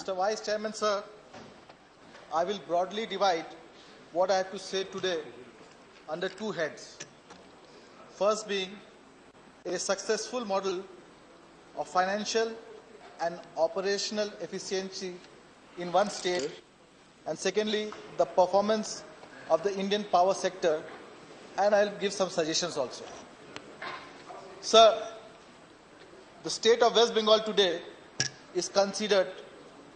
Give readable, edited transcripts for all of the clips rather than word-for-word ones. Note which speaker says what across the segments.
Speaker 1: Mr. Vice Chairman, sir, I will broadly divide what I have to say today under two heads. First being a successful model of financial and operational efficiency in one state, and secondly, the performance of the Indian power sector, and I'll give some suggestions also. Sir, the state of West Bengal today is considered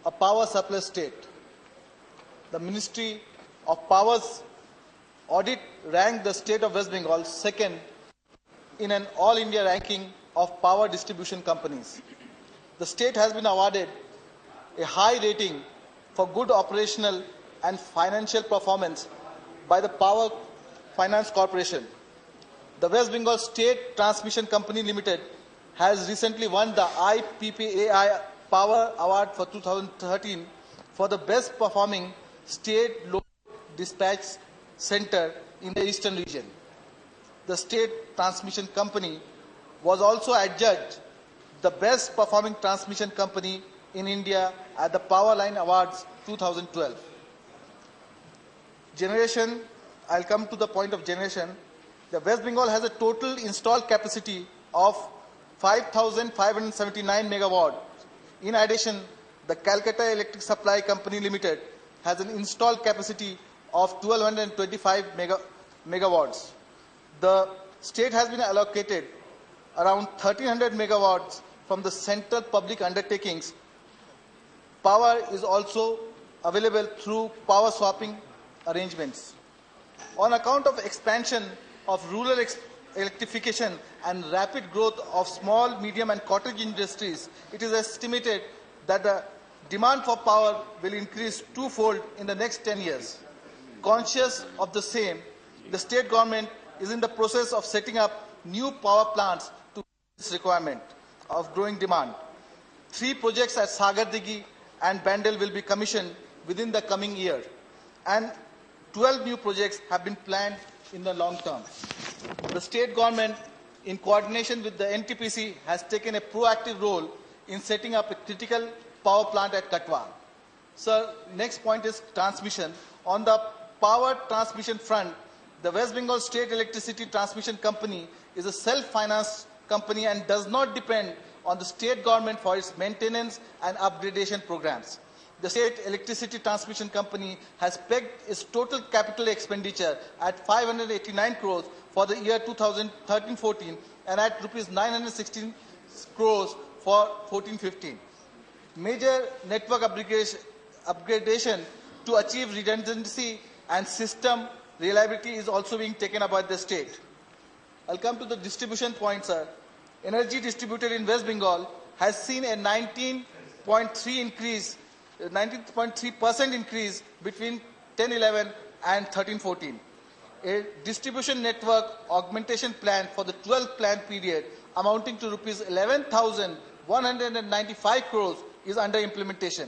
Speaker 1: a power surplus state. The Ministry of Power's audit ranked the state of West Bengal second in an all-India ranking of power distribution companies. The state has been awarded a high rating for good operational and financial performance by the Power Finance Corporation. The West Bengal State Transmission Company Limited has recently won the IPPAI Power Award for 2013 for the best performing state load dispatch center in the eastern region. The State Transmission Company was also adjudged the best performing transmission company in India at the Powerline Awards 2012. Generation, I'll come to the point of generation. The West Bengal has a total installed capacity of 5,579 megawatt. In addition, the Calcutta Electric Supply Company Limited has an installed capacity of 1,225 megawatts. The state has been allocated around 1,300 megawatts from the central public undertakings. Power is also available through power swapping arrangements. On account of expansion of rural electrification and rapid growth of small, medium and cottage industries, it is estimated that the demand for power will increase twofold in the next 10 years. Conscious of the same, the state government is in the process of setting up new power plants to meet this requirement of growing demand. 3 projects at Sagardigi and Bandel will be commissioned within the coming year, and 12 new projects have been planned in the long term. The state government, in coordination with the NTPC, has taken a proactive role in setting up a critical power plant at Katwa. Sir, next point is transmission. On the power transmission front, the West Bengal State Electricity Transmission Company is a self-financed company and does not depend on the state government for its maintenance and upgradation programs. The State Electricity Transmission Company has pegged its total capital expenditure at 589 crores for the year 2013-14 and at rupees 916 crores for 14-15. Major network upgradation to achieve redundancy and system reliability is also being taken up by the state. I'll come to the distribution point, sir. Energy distributed in West Bengal has seen a 19.3% increase between 10-11 and 13-14. A distribution network augmentation plan for the 12th plan period amounting to rupees 11,195 crores is under implementation.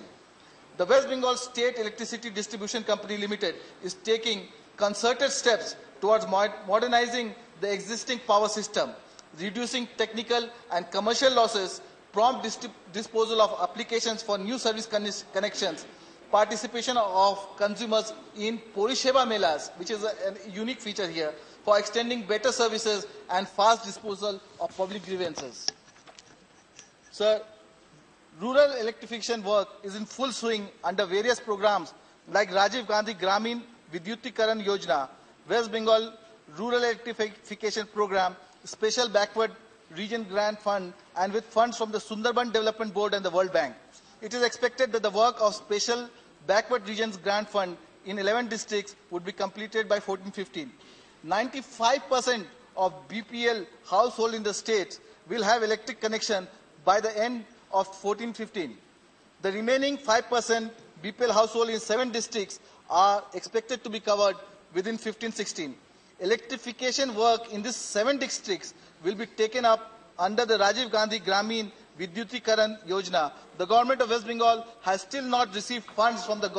Speaker 1: The West Bengal State Electricity Distribution Company Limited is taking concerted steps towards modernizing the existing power system, reducing technical and commercial losses, prompt disposal of applications for new service connections, participation of consumers in Porisheba Melas, which is a unique feature here, for extending better services and fast disposal of public grievances. Sir, rural electrification work is in full swing under various programs like Rajiv Gandhi Gramin Vidyutikaran Yojana, West Bengal Rural Electrification Program, Special Backward Region Grant Fund, and with funds from the Sundarban Development Board and the World Bank. It is expected that the work of Special Backward Regions Grant Fund in 11 districts would be completed by 14-15. 95% of BPL households in the state will have electric connection by the end of 14-15. The remaining 5% BPL households in 7 districts are expected to be covered within 15-16. Electrification work in these 7 districts will be taken up under the Rajiv Gandhi Gramin Vidyutikaran Yojana. The government of West Bengal has still not received funds from the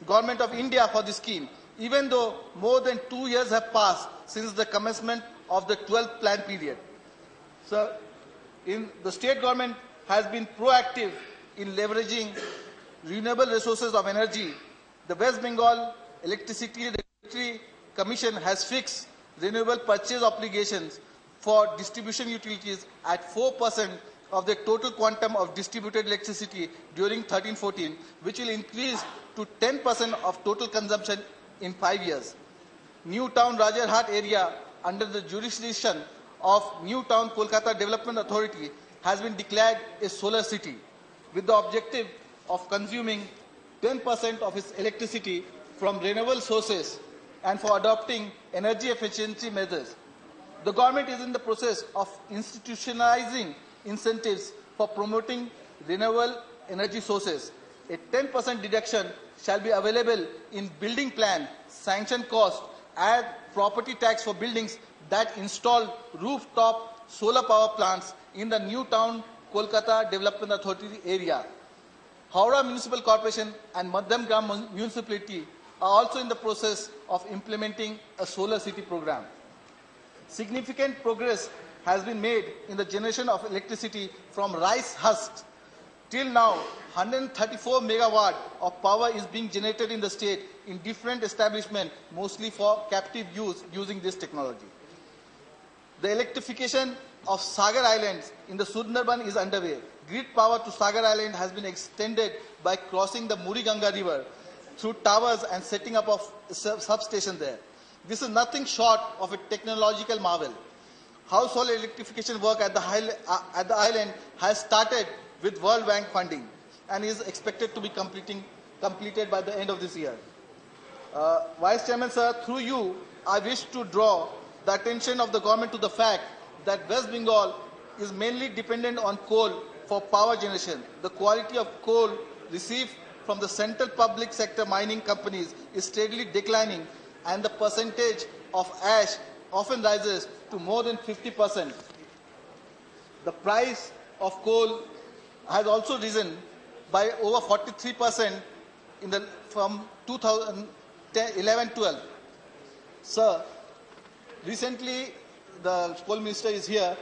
Speaker 1: government of India for this scheme, even though more than 2 years have passed since the commencement of the 12th plan period. Sir, the state government has been proactive in leveraging renewable resources of energy, the West Bengal Electricity Regulatory Commission has fixed renewable purchase obligations for distribution utilities at 4% of the total quantum of distributed electricity during 13-14, which will increase to 10% of total consumption in 5 years. New Town Rajarhat area under the jurisdiction of New Town Kolkata Development Authority has been declared a solar city with the objective of consuming 10% of its electricity from renewable sources and for adopting energy efficiency measures. The government is in the process of institutionalizing incentives for promoting renewable energy sources. A 10% deduction shall be available in building plan, sanction cost, and property tax for buildings that install rooftop solar power plants in the New Town Kolkata Development Authority area. Howrah Municipal Corporation and Madhyamgram Municipality are also in the process of implementing a solar city program. Significant progress has been made in the generation of electricity from rice husks. Till now, 134 megawatt of power is being generated in the state in different establishments, mostly for captive use using this technology. The electrification of Sagar Islands in the Sundarban is underway. Grid power to Sagar Island has been extended by crossing the Muriganga River through towers and setting up of substation there. This is nothing short of a technological marvel. Household electrification work at the island has started with World Bank funding and is expected to be completed by the end of this year. Vice Chairman, sir, through you, I wish to draw the attention of the government to the fact that West Bengal is mainly dependent on coal for power generation. The quality of coal received from the central public sector mining companies is steadily declining, and the percentage of ash often rises to more than 50%. The price of coal has also risen by over 43% from 2011-12. Sir, recently the coal minister is here.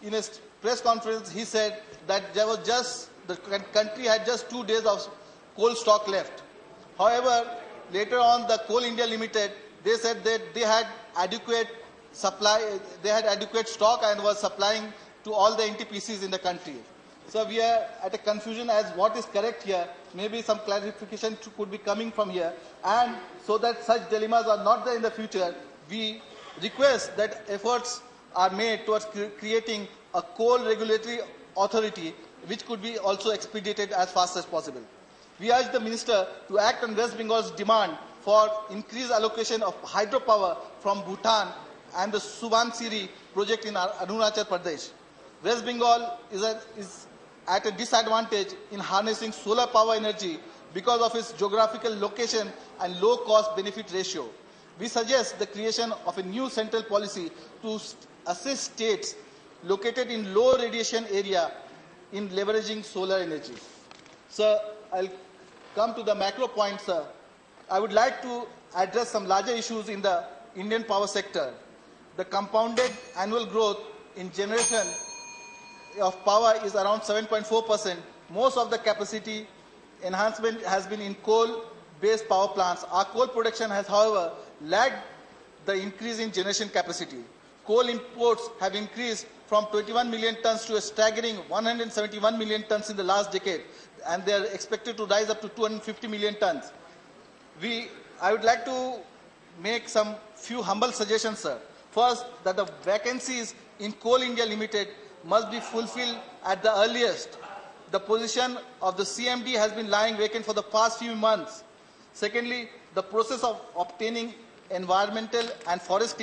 Speaker 1: In a press conference, he said that the country had just 2 days of coal stock left. However, later on, the Coal India Limited, they said that they had adequate supply, they had adequate stock and was supplying to all the NTPCs in the country. So we are at a confusion as what is correct here. Maybe some clarification could be coming from here. And so that such dilemmas are not there in the future, we request that efforts are made towards creating a coal regulatory authority which could be also expedited as fast as possible. We urge the Minister to act on West Bengal's demand for increased allocation of hydropower from Bhutan and the Subansiri project in Arunachal Pradesh. West Bengal is at a disadvantage in harnessing solar power energy because of its geographical location and low cost benefit ratio. We suggest the creation of a new central policy to assist states located in low radiation area in leveraging solar energy. Sir, I'll come to the macro point, sir. I would like to address some larger issues in the Indian power sector. The compounded annual growth in generation of power is around 7.4%. Most of the capacity enhancement has been in coal-based power plants. Our coal production has, however, lagged the increase in generation capacity. Coal imports have increased from 21 million tons to a staggering 171 million tons in the last decade, and they are expected to rise up to 250 million tons. I would like to make some few humble suggestions, sir. First, that the vacancies in Coal India Limited must be fulfilled at the earliest. The position of the CMD has been lying vacant for the past few months. Secondly, the process of obtaining environmental and forest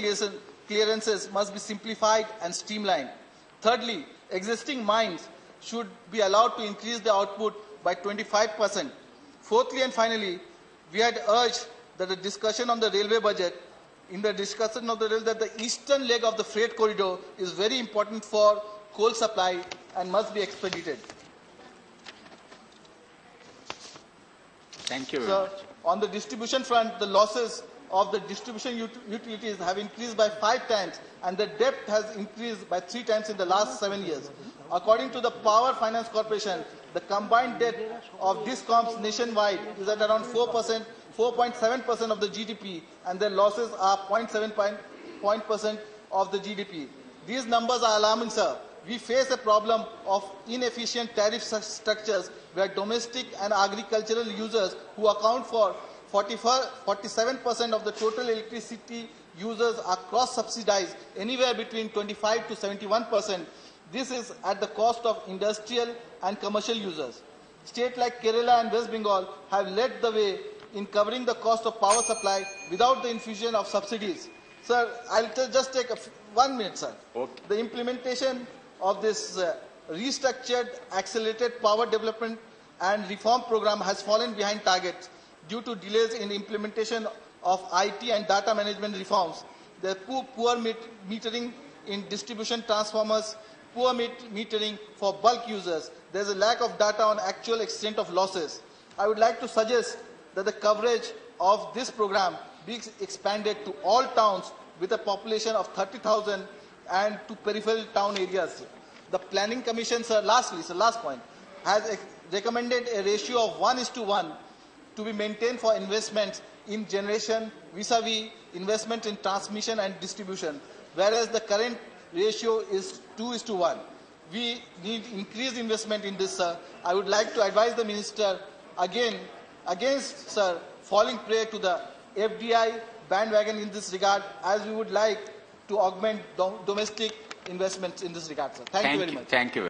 Speaker 1: clearances must be simplified and streamlined. Thirdly, existing mines should be allowed to increase their output by 25%. Fourthly and finally, we had urged that the discussion on the railway budget, that the eastern leg of the freight corridor is very important for coal supply and must be expedited.
Speaker 2: Thank you very
Speaker 1: So,
Speaker 2: much.
Speaker 1: on the distribution front, the losses of the distribution utilities have increased by 5 times, and the debt has increased by 3 times in the last 7 years. According to the Power Finance Corporation, The combined debt of DISCOMs nationwide is at around 4%, 4.7% of the GDP, and their losses are 0.7% of the GDP. These numbers are alarming, sir. We face a problem of inefficient tariff structures where domestic and agricultural users, who account for 47% of the total electricity users, are cross-subsidized anywhere between 25 to 71%. This is at the cost of industrial and commercial users. States like Kerala and West Bengal have led the way in covering the cost of power supply without the infusion of subsidies. Sir, I'll just take 1 minute, sir.
Speaker 2: Okay.
Speaker 1: The implementation of this restructured, accelerated power development and reform program has fallen behind targets due to delays in implementation of IT and data management reforms. The poor metering in distribution transformers, poor metering for bulk users. There is a lack of data on actual extent of losses. I would like to suggest that the coverage of this program be expanded to all towns with a population of 30,000 and to peripheral town areas. The Planning Commission, sir, last point, has recommended a ratio of 1:1 to be maintained for investments in generation vis-a-vis investment in transmission and distribution, whereas the current ratio is 2:1. We need increased investment in this, sir. I would like to advise the Minister against, sir, falling prey to the FDI bandwagon in this regard, as we would like to augment domestic investments in this regard, sir. Thank you very much.
Speaker 2: Thank you.